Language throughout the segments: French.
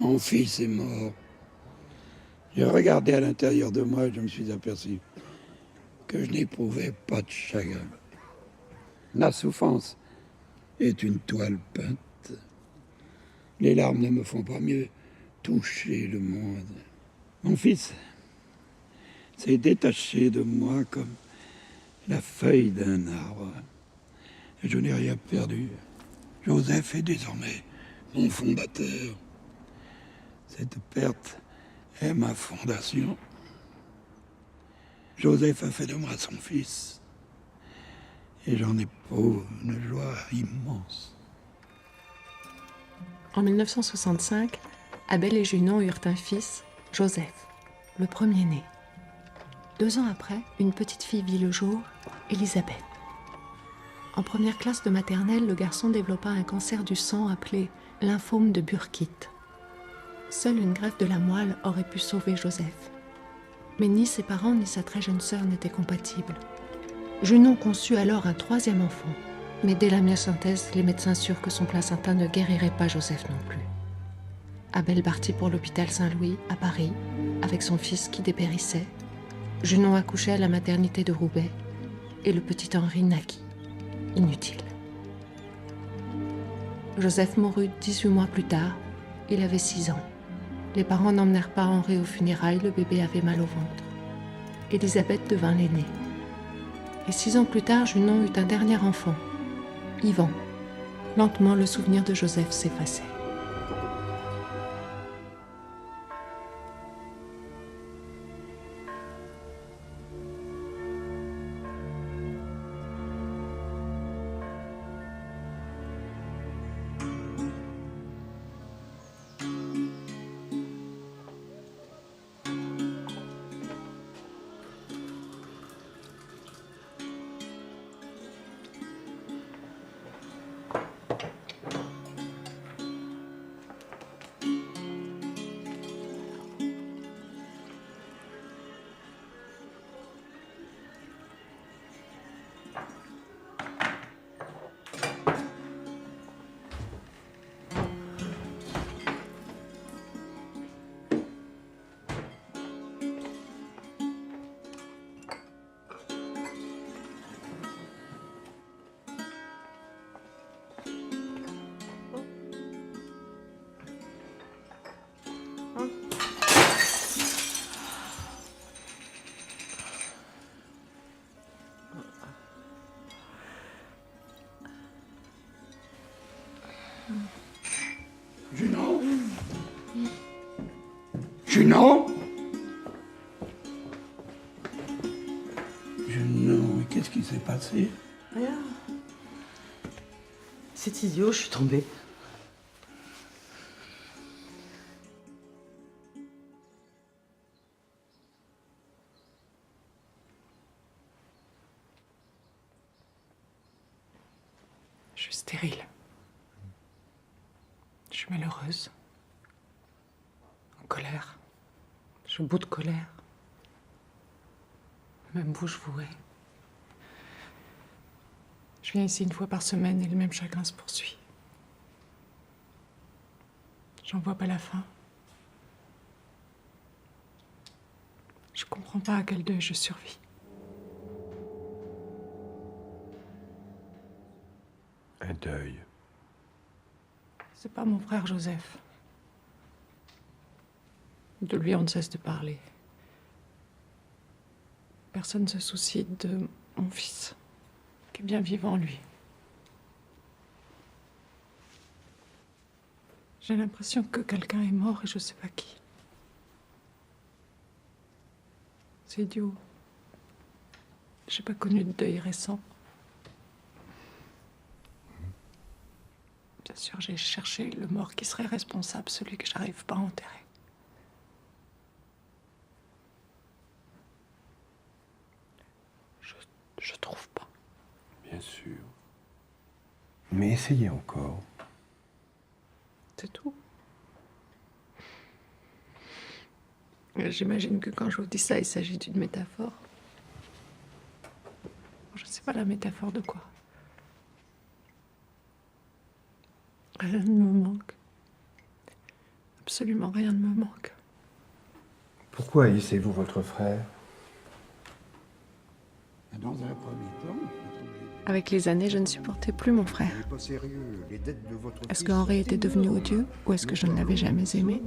Mon fils est mort. J'ai regardé à l'intérieur de moi et je me suis aperçu que je n'éprouvais pas de chagrin. La souffrance est une toile peinte. Les larmes ne me font pas mieux toucher le monde. Mon fils s'est détaché de moi comme la feuille d'un arbre. Et je n'ai rien perdu. Joseph est désormais mon fondateur. Cette perte est ma fondation. Joseph a fait de moi son fils. Et j'en éprouve une joie immense. En 1965, Abel et Junon eurent un fils, Joseph, le premier-né. 2 ans après, une petite fille vit le jour, Elisabeth. En première classe de maternelle, le garçon développa un cancer du sang appelé lymphome de Burkitt. Seule une greffe de la moelle aurait pu sauver Joseph. Mais ni ses parents ni sa très jeune sœur n'étaient compatibles. Junon conçut alors un 3e enfant. Mais dès la myosynthèse, les médecins surent que son placenta ne guérirait pas Joseph non plus. Abel partit pour l'hôpital Saint-Louis, à Paris, avec son fils qui dépérissait. Junon accouchait à la maternité de Roubaix, et le petit Henri naquit. Inutile. Joseph mourut 18 mois plus tard. Il avait 6 ans. Les parents n'emmenèrent pas Henri aux funérailles, le bébé avait mal au ventre. Elisabeth devint l'aînée. Et 6 ans plus tard, Junon eut un dernier enfant, Yvan. Lentement, le souvenir de Joseph s'effaçait. Junon? Junon? Junon, qu'est-ce qui s'est passé? Rien. C'est idiot, je suis tombée. Je suis stérile. Je suis malheureuse. En colère. Je bout de colère. Même bouche vouée. Je viens ici 1 fois par semaine et le même chagrin se poursuit. J'en vois pas la fin. Je comprends pas à quel deuil je survis. Un deuil. C'est pas mon frère Joseph. De lui, on ne cesse de parler. Personne ne se soucie de mon fils, qui est bien vivant, lui. J'ai l'impression que quelqu'un est mort et je sais pas qui. C'est idiot. J'ai pas connu de deuil récent. Bien sûr, j'ai cherché le mort qui serait responsable, celui que j'arrive pas à enterrer. Je trouve pas. Bien sûr. Mais essayez encore. C'est tout. J'imagine que quand je vous dis ça, il s'agit d'une métaphore. Je sais pas la métaphore de quoi. Rien ne me manque. Absolument rien ne me manque. Pourquoi haïssez-vous votre frère? Dans un premier temps, Avec les années, je ne supportais plus mon frère. Est-ce que Henri était devenu odieux ou est-ce que je ne l'avais jamais aimé?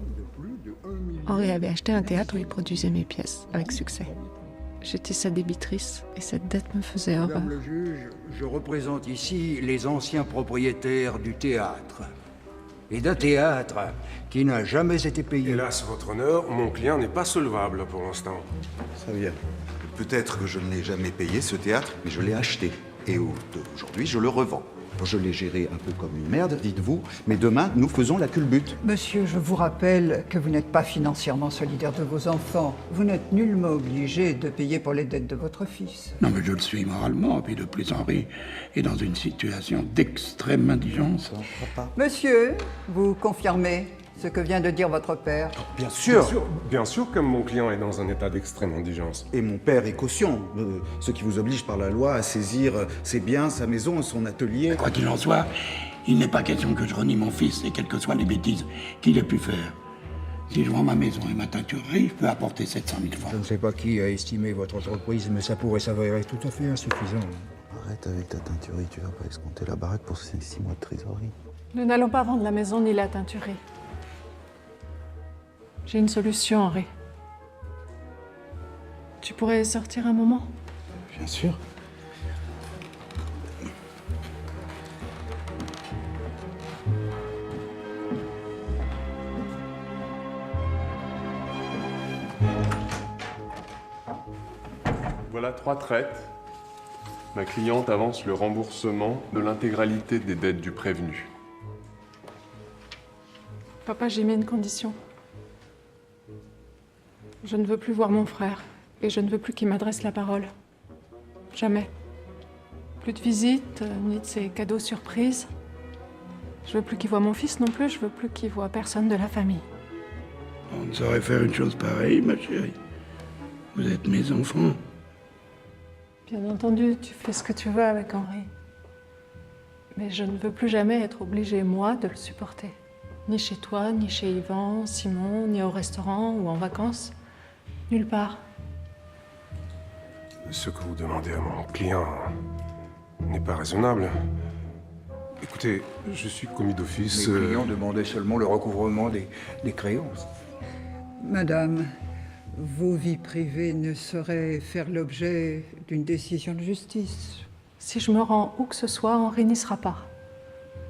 Henri avait acheté un théâtre où il produisait mes pièces, avec succès. J'étais sa débitrice et cette dette me faisait horreur. Madame le juge, je représente ici les anciens propriétaires du théâtre. Et d'un théâtre qui n'a jamais été payé. Hélas, votre honneur, mon client n'est pas solvable pour l'instant. Ça vient. Peut-être que je ne l'ai jamais payé, ce théâtre, mais je l'ai acheté. Et aujourd'hui, je le revends. Je l'ai géré un peu comme une merde, dites-vous, mais demain, nous faisons la culbute. Monsieur, je vous rappelle que vous n'êtes pas financièrement solidaire de vos enfants. Vous n'êtes nullement obligé de payer pour les dettes de votre fils. non mais je le suis moralement, puis de plus Henri est dans une situation d'extrême indigence. Monsieur, vous confirmez ce que vient de dire votre père? Bien sûr. Bien sûr que mon client est dans un état d'extrême indigence. Et mon père est caution, ce qui vous oblige par la loi à saisir ses biens, sa maison, son atelier. Quoi qu'il en soit, il n'est pas question que je renie mon fils, et quelles que soient les bêtises qu'il ait pu faire. Si je vends ma maison et ma teinturerie, je peux apporter 700 000 francs. Je ne sais pas qui a estimé votre entreprise, mais ça pourrait s'avérer tout à fait insuffisant. Arrête avec ta teinturerie, tu vas pas escompter la baraque pour ces 6 mois de trésorerie. Nous n'allons pas vendre la maison ni la teinturerie. J'ai une solution, Henri. Tu pourrais sortir un moment? Bien sûr. Voilà 3 traites. Ma cliente avance le remboursement de l'intégralité des dettes du prévenu. Papa, j'ai mis une condition. Je ne veux plus voir mon frère et je ne veux plus qu'il m'adresse la parole. Jamais. Plus de visites, ni de ces cadeaux surprises. Je veux plus qu'il voie mon fils non plus, je veux plus qu'il voie personne de la famille. On ne saurait faire une chose pareille, ma chérie. Vous êtes mes enfants. Bien entendu, tu fais ce que tu veux avec Henri. Mais je ne veux plus jamais être obligée, moi, de le supporter. Ni chez toi, ni chez Yvan, Simon, ni au restaurant ou en vacances. Nulle part. Ce que vous demandez à mon client n'est pas raisonnable. Écoutez, je suis commis d'office. Les clients demandaient seulement le recouvrement des créances. Madame, vos vies privées ne sauraient faire l'objet d'une décision de justice. Si je me rends où que ce soit, Henri n'y sera pas.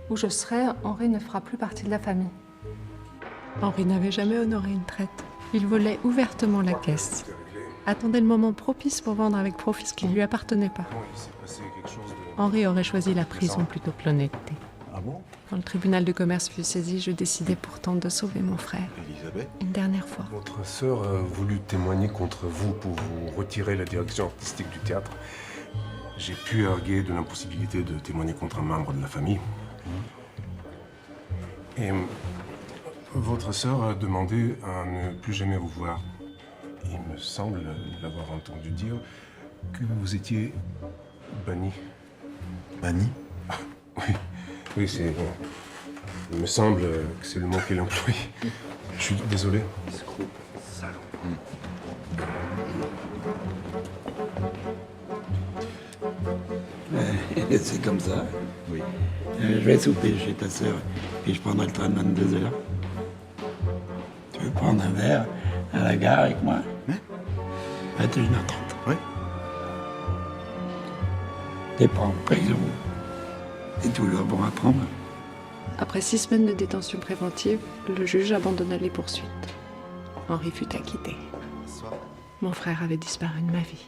Où je serai, Henri ne fera plus partie de la famille. Henri n'avait jamais honoré une traite. Il volait ouvertement la caisse. Attendait le moment propice pour vendre avec profit ce qui ne lui appartenait pas. Bon, il s'est passé quelque chose de... Henri aurait choisi la prison plutôt que l'honnêteté. Ah bon? Quand le tribunal de commerce fut saisi, je décidai pourtant de sauver mon frère. Elisabeth? Une dernière fois. Votre sœur a voulu témoigner contre vous pour vous retirer la direction artistique du théâtre. J'ai pu arguer de l'impossibilité de témoigner contre un membre de la famille. Et votre sœur a demandé à ne plus jamais vous voir. Il me semble l'avoir entendu dire que vous étiez banni. Banni? Oui, c'est... Il me semble que c'est le mot qu'elle emploie. Je suis désolé. C'est comme ça. Oui. Je vais souper chez ta sœur, puis je prendrai le train de 22h. Tu veux prendre un verre à la gare avec moi? Hein? 21h30. Oui. T'es pas en prison. T'es toujours bon à prendre. Après 6 semaines de détention préventive, le juge abandonna les poursuites. Henri fut acquitté. Mon frère avait disparu de ma vie.